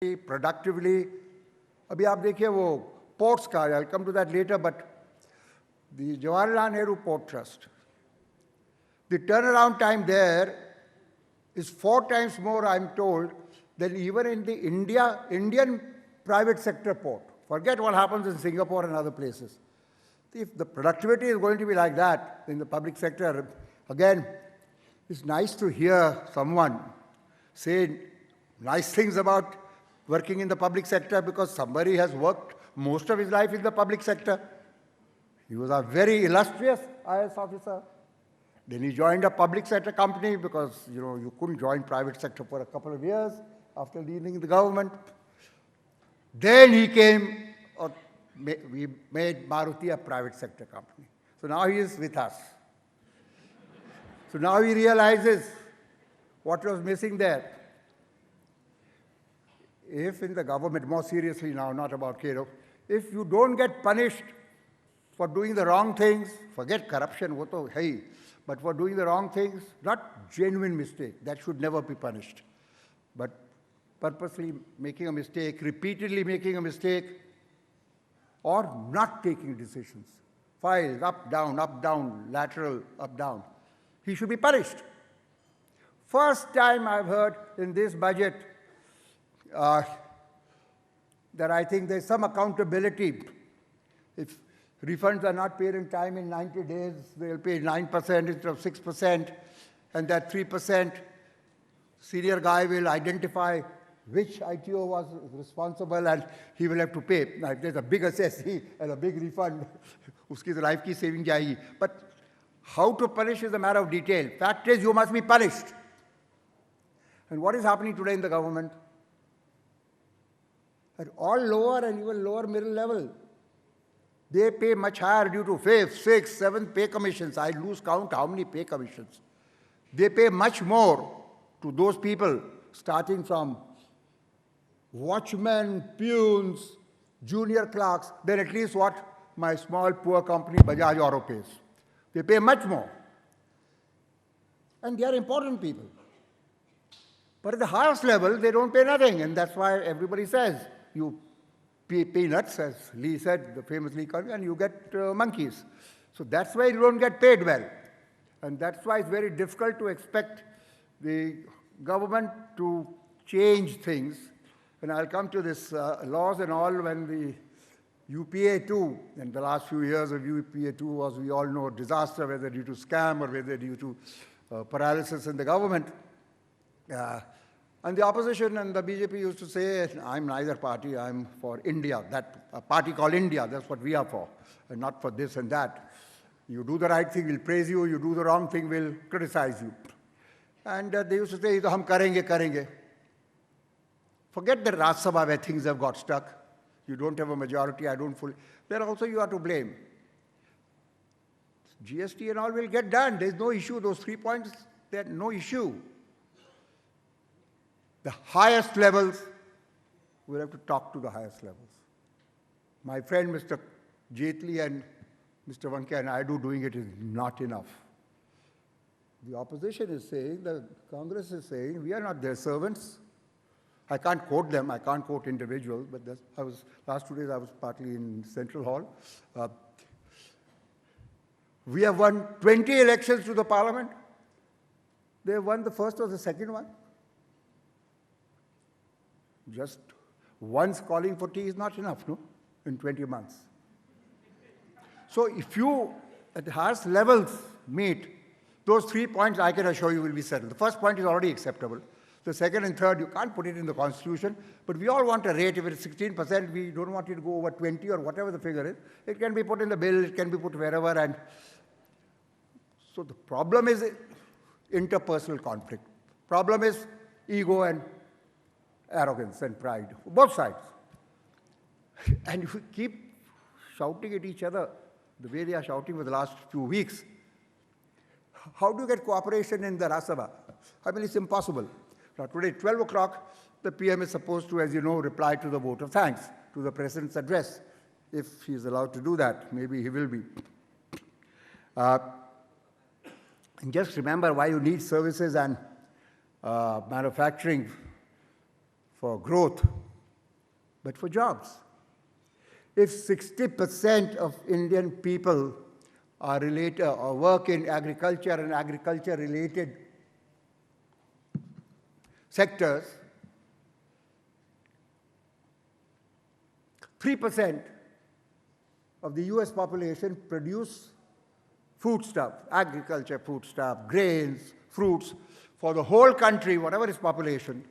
productively. अभी आप देखिए वो ports का, I'll come to that later, but the Jawaharlal Nehru Port Trust, the turnaround time there is 4 times more, I'm told, than even in the Indian private sector port. Forget what happens in Singapore and other places. If the productivity is going to be like that in the public sector, again, it's nice to hear someone say nice things about working in the public sector because somebody has worked most of his life in the public sector. He was a very illustrious IAS officer. Then he joined a public sector company because, you couldn't join private sector for a couple of years after leaving the government. Then he came, we made Maruti a private sector company. So now he is with us. So now he realizes what was missing there. If in the government, more seriously now, not about Cato, if you don't get punished for doing the wrong things, forget corruption, hey, but for doing the wrong things, not genuine mistake, that should never be punished. But purposely making a mistake, repeatedly making a mistake, or not taking decisions. Files, up, down, lateral, up, down. He should be punished. First time I've heard in this budget that I think there's some accountability. If refunds are not paid in time in 90 days, they'll pay 9% instead of 6%, and that 3%, senior guy will identify which ITO was responsible and he will have to pay. Now, if there's a big assessee and a big refund, uski to life ki saving jayegi. But how to punish is a matter of detail. Fact is, you must be punished. And what is happening today in the government? At all lower and even lower middle level, they pay much higher due to 5th, 6th, 7th pay commissions. I lose count how many pay commissions. They pay much more to those people, starting from watchmen, peons, junior clerks, than at least what my small poor company Bajaj Auto pays. They pay much more. And they are important people. But at the highest level, they don't pay nothing. And that's why everybody says, you pay peanuts, as Lee said, the famous Lee, and you get monkeys. So that's why you don't get paid well. And that's why it's very difficult to expect the government to change things. And I'll come to this laws and all when the UPA2, and the last few years of UPA2 was, we all know, disaster, whether due to scam or whether due to paralysis in the government. And the opposition and the BJP used to say, I'm neither party, I'm for India. That a party called India, that's what we are for, and not for this and that. You do the right thing, we'll praise you. You do the wrong thing, we'll criticize you. And they used to say, hum karenge. Forget the Rajya Sabha where things have got stuck. You don't have a majority, I don't fully. There also you are to blame. GST and all will get done. There's no issue. Those 3 points, they're no issue. The highest levels, we'll have to talk to the highest levels. My friend Mr. Jaitley and Mr. Venkaiah Naidu doing it is not enough. The opposition is saying, the Congress is saying, we are not their servants. I can't quote them, I can't quote individuals, but last 2 days I was partly in Central Hall. We have won 20 elections to the parliament. They have won the first or the second one. Just once calling for tea is not enough, no? In 20 months. So if you, at the highest levels, meet, those 3 points I can assure you will be settled. The first point is already acceptable. The second and third, you can't put it in the constitution, but we all want a rate. If it's 16%, we don't want it to go over 20 or whatever the figure is. It can be put in the bill, it can be put wherever. And so the problem is interpersonal conflict. Problem is ego and arrogance and pride, both sides. And if you keep shouting at each other the way they are shouting for the last few weeks, how do you get cooperation in the Rajya Sabha? I mean, it's impossible. Now, today, 12 o'clock, the PM is supposed to, as you know, reply to the vote of thanks to the President's address. If he is allowed to do that, maybe he will be. And just remember why you need services and manufacturing for growth. but for jobs. If 60% of Indian people are related or work in agriculture and agriculture-related sectors, 3% of the US population produce foodstuff, agriculture foodstuff, grains, fruits, for the whole country, whatever its population,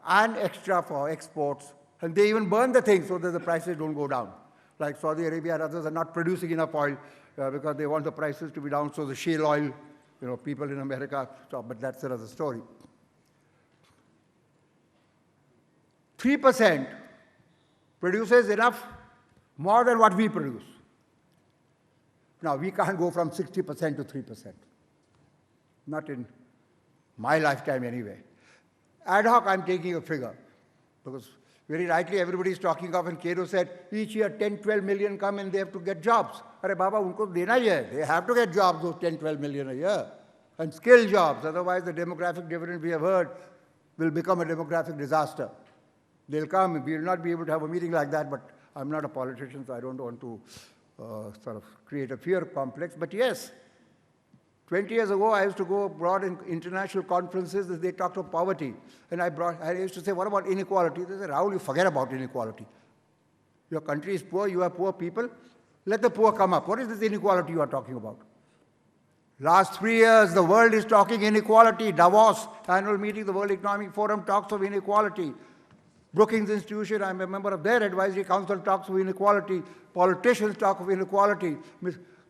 and extra for exports. And they even burn the thing so that the prices don't go down. Like Saudi Arabia and others are not producing enough oil because they want the prices to be down, so the shale oil, people in America stop, but that's another story. 3% produces enough, more than what we produce. Now, we can't go from 60% to 3%. Not in my lifetime anyway. Ad hoc, I'm taking a figure. Because very rightly, everybody is talking of, and Cato said, each year 10, 12 million come and they have to get jobs. Arre Baba, unko dena hi hai. They have to get jobs, those 10, 12 million a year. And skilled jobs. Otherwise, the demographic dividend we have heard will become a demographic disaster. They'll come, we will not be able to have a meeting like that, but I'm not a politician, so I don't want to sort of create a fear complex. But yes, 20 years ago, I used to go abroad in international conferences. They talked of poverty. And I used to say, what about inequality? They said, Rahul, you forget about inequality. Your country is poor, you have poor people. Let the poor come up. What is this inequality you are talking about? Last 3 years, the world is talking inequality. Davos, annual meeting, the World Economic Forum talks of inequality. Brookings Institution, I'm a member of their advisory council, talks of inequality. Politicians talk of inequality.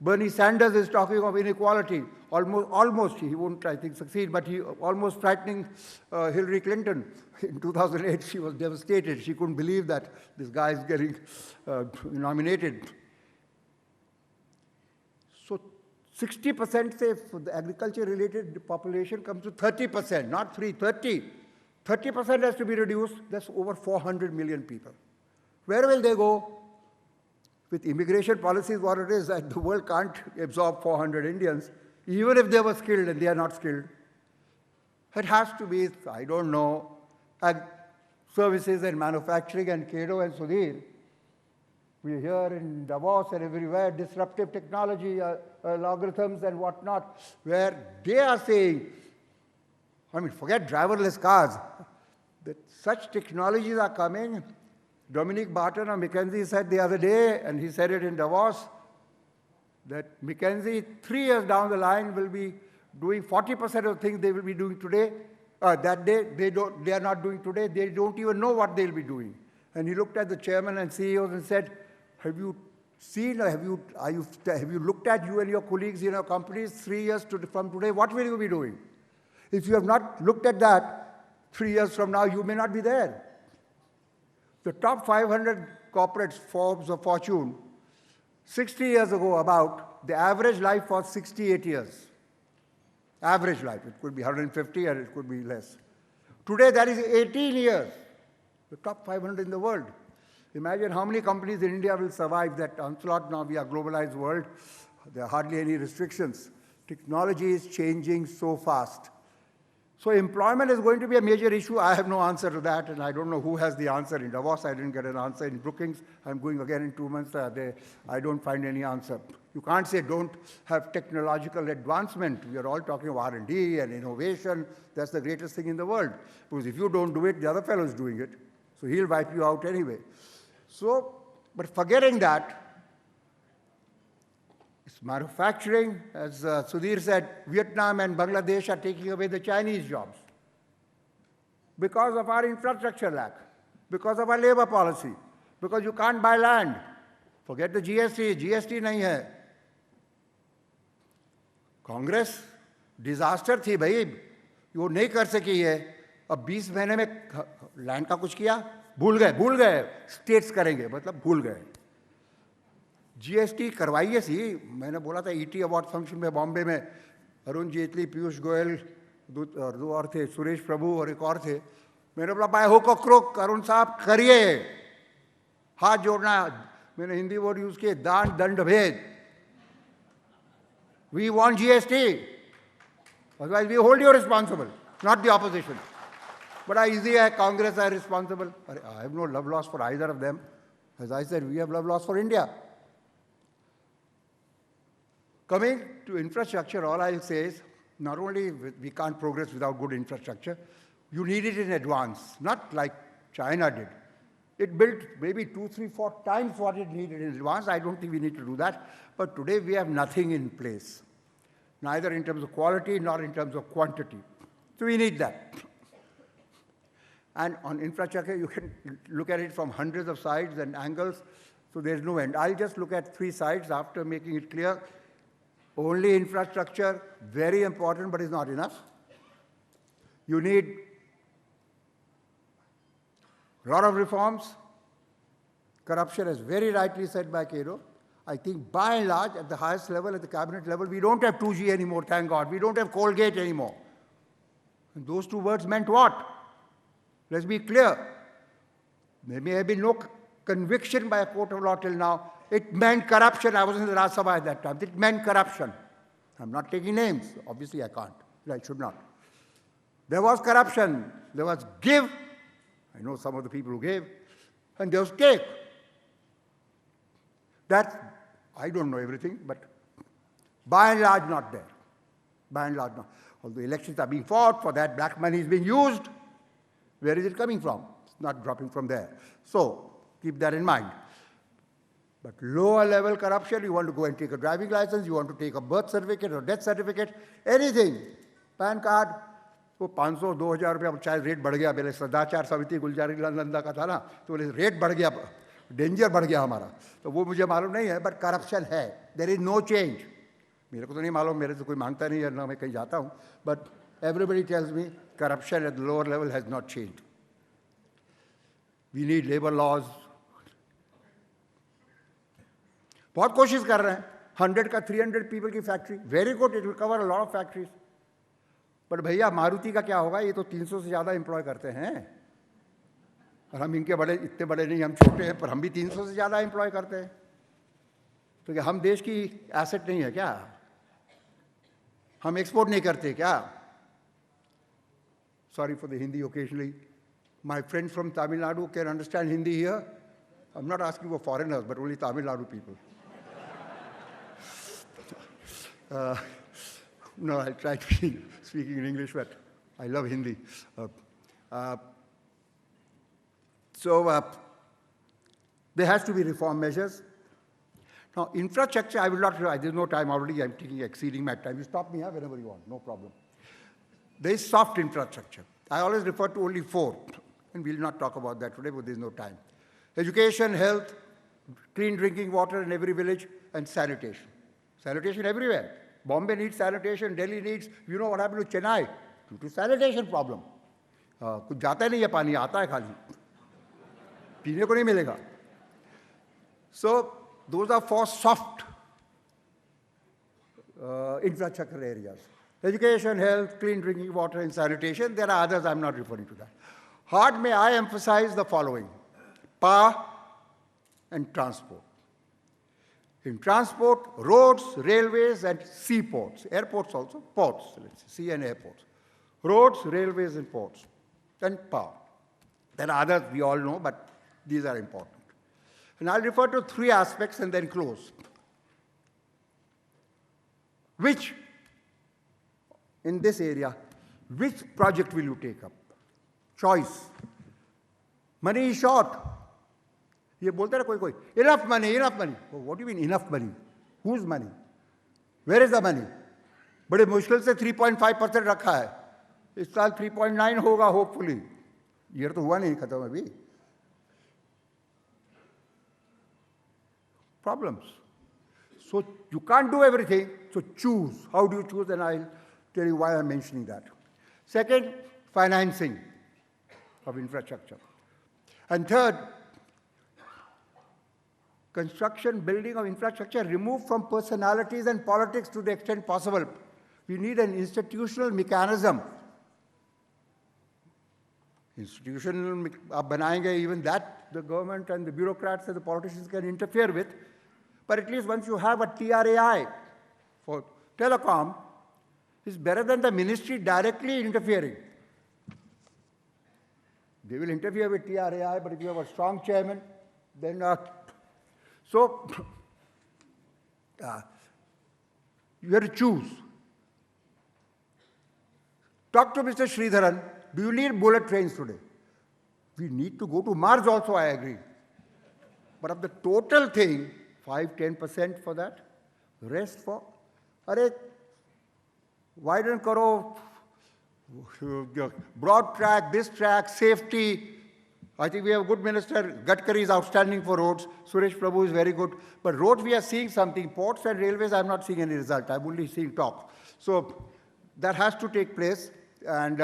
Bernie Sanders is talking of inequality. Almost, he won't, I think, succeed, but he almost frightening Hillary Clinton. In 2008, she was devastated. She couldn't believe that this guy is getting nominated. So 60%, say, for the agriculture-related population comes to 30%, not 30. 30% has to be reduced. That's over 400 million people. Where will they go? With immigration policies, what it is, that the world can't absorb 400 Indians, even if they were skilled, and they are not skilled. It has to be, I don't know, services and manufacturing, and Cato and Sudhir. We hear in Davos and everywhere disruptive technology, logarithms and whatnot, where they are saying, forget driverless cars, that such technologies are coming. Dominic Barton of McKinsey said the other day, and he said it in Davos, that McKinsey 3 years down the line will be doing 40% of the things they will be doing today, that day they are not doing today. They don't even know what they'll be doing. And he looked at the chairman and CEOs and said, have you seen, or have you looked at, you and your colleagues in your companies 3 years from today, what will you be doing? If you have not looked at that, 3 years from now, you may not be there. The top 500 corporates, Forbes or Fortune, 60 years ago about, the average life was 68 years. Average life. It could be 150 and it could be less. Today, that is 18 years. The top 500 in the world. Imagine how many companies in India will survive that onslaught. Now we are a globalized world. There are hardly any restrictions. Technology is changing so fast. So employment is going to be a major issue. I have no answer to that, and I don't know who has the answer. In Davos, I didn't get an answer. In Brookings, I'm going again in 2 months. I don't find any answer. You can't say don't have technological advancement. We are all talking of R&D and innovation. That's the greatest thing in the world. Because if you don't do it, the other fellow is doing it. So he'll wipe you out anyway. So, but forgetting that, it's manufacturing. As Sudhir said, Vietnam and Bangladesh are taking away the Chinese jobs because of our infrastructure lack, because of our labor policy, because you can't buy land. Forget the GST. GST nahi hai. Congress, disaster thi bhai. वो नहीं कर सकी है. अब 20 महीने में land का कुछ किया, भूल गए. स्टेट्स करेंगे, मतलब भूल गए. जीएसटी करवाइए सी. मैंने बोला था ईटी अवार्ड फंक्शन में बॉम्बे में, अरुण जेटली, पीयूष गोयल, दो और थे, सुरेश प्रभु और एक और थे. मैंने बोला बाय हुक और क्रोक, अरुण साहब करिए, हाथ जोड़ना. मैंने हिंदी वर्ड यूज किए, दान दंड भेद. We want GST, otherwise we hold you responsible, not the opposition. बड़ा easy है, Congress है responsible. I have no love loss for either of them. As I said, we have love loss for India. Coming to infrastructure, all I'll say is, not only we can't progress without good infrastructure, you need it in advance, not like China did. It built maybe 2, 3, 4 times what it needed in advance. I don't think we need to do that. But today we have nothing in place, neither in terms of quality nor in terms of quantity. So we need that. And on infrastructure, you can look at it from hundreds of sides and angles, so there's no end. I'll just look at 3 sides after making it clear. Only infrastructure, very important, but is not enough. You need a lot of reforms. Corruption, as very rightly said by Cairo. I think by and large, at the highest level, at the cabinet level, we don't have 2G anymore, thank God. We don't have Colgate anymore. And those 2 words meant what? Let's be clear. There may have been no conviction by a court of law till now. It meant corruption. I was in the Rajya Sabha at that time. It meant corruption. I'm not taking names. Obviously, I can't. I should not. There was corruption. There was give. I know some of the people who gave. And there was take. That's, I don't know everything, but by and large, not there. By and large, not. Although elections are being fought, for that black money is being used. Where is it coming from? It's not dropping from there. So, keep that in mind. But lower level corruption, you want to go and take a driving license, you want to take a birth certificate or death certificate, anything. PAN card, वो 500, 2000 रुपया शायद rate बढ़ गया, पहले सदाचार समिति गुलजारी नंदा का था ना, तो बोले रेट बढ़ गया, डेंजर बढ़ गया हमारा, तो वो मुझे मालूम नहीं है, बट करप्शन है, देयर इज नो चेंज. मेरे को तो नहीं मालूम, मेरे से कोई मांगता नहीं है, ना मैं कहीं जाता हूँ, but everybody tells me corruption at the lower level has not changed. We need labor laws. बहुत कोशिश कर रहे हैं. 100 का 300 people की factory, very good, it will cover a lot of factories. But भैया मारुति का क्या होगा? ये तो 300 से ज़्यादा एम्प्लॉय करते हैं. और हम इनके बड़े, इतने बड़े नहीं, हम छोटे हैं, पर हम भी 300 से ज़्यादा एम्प्लॉय करते हैं. तो क्या हम देश की एसेट नहीं है क्या? हम एक्सपोर्ट नहीं करते क्या? Sorry for the Hindi occasionally. My friends from Tamil Nadu can understand Hindi here. I'm not asking for foreigners, but only Tamil Nadu people. No, I'll try to be speaking in English, but I love Hindi. So there has to be reform measures. Now, infrastructure, I will not, there's no time already, I'm exceeding my time. You stop me whenever you want, no problem. There is soft infrastructure. I always refer to only 4, and we'll not talk about that today, but there's no time. Education, health, clean drinking water in every village, and sanitation. Sanitation everywhere. Bombay needs sanitation, Delhi needs, you know what happened to Chennai? Due to sanitation problem. कुछ जाता नहीं है पानी, आता है खाली. पीने को नहीं मिलेगा. So, those are 4 soft infrastructure areas. Education, health, clean drinking water, and sanitation. There are others, I'm not referring to that. Hard may I emphasize the following: power and transport. In transport, roads, railways, and seaports. Airports also, ports, let's say, sea and airports. Roads, railways, and ports. And power. There are others we all know, but these are important. And I'll refer to 3 aspects and then close. Which, in this area, which project will you take up? Choice. Money is short. ये बोलते हैं कोई enough money, enough money. Oh, what do you mean enough money? Whose money? Where is the money? बड़े मुश्किल से 3.5% रखा है. इस साल 3.9 होगा hopefully. ये तो हुआ नहीं खत्म अभी. Problems. So you can't do everything. So choose. How do you choose? And I'll tell you why I'm mentioning that. Second, financing of infrastructure. And third, construction, building of infrastructure removed from personalities and politics to the extent possible. We need an institutional mechanism. Institutional, आप बनाएंगे, even that the government and the bureaucrats and the politicians can interfere with. But at least once you have a TRAI for telecom, it's better than the ministry directly interfering. They will interfere with TRAI, but if you have a strong chairman, then you have to choose. Talk to Mr. Sridharan. Do you need bullet trains today? We need to go to Mars also, I agree. But of the total thing, 5-10% for that, rest for, why don't karo broad track, this track, safety. I think we have a good minister. Gadkari is outstanding for roads. Suresh Prabhu is very good. But roads, we are seeing something. Ports and railways, I'm not seeing any result. I'm only seeing talk. So that has to take place. And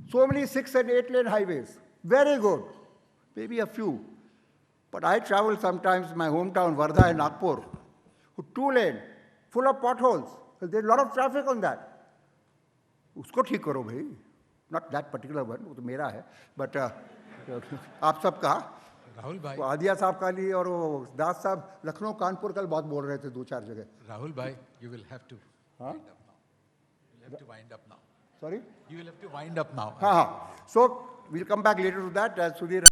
so many 6 and 8 lane highways. Very good. Maybe a few. But I travel sometimes my hometown, Wardha and Nagpur, 2 lane, full of potholes. There's a lot of traffic on that. Usko theek karo bhai. Not that particular one, वो तो मेरा है. But आप सब का. राहुल भाई. आदिया साहब का लिए और वो दास साहब लखनऊ कानपुर कल बहुत बोल रहे थे 2-4 जगह. Rahul bhai, you will have to wind up now. You will have to wind up now. Sorry? You will have to wind up now. So we'll come back later to that as Sudhir.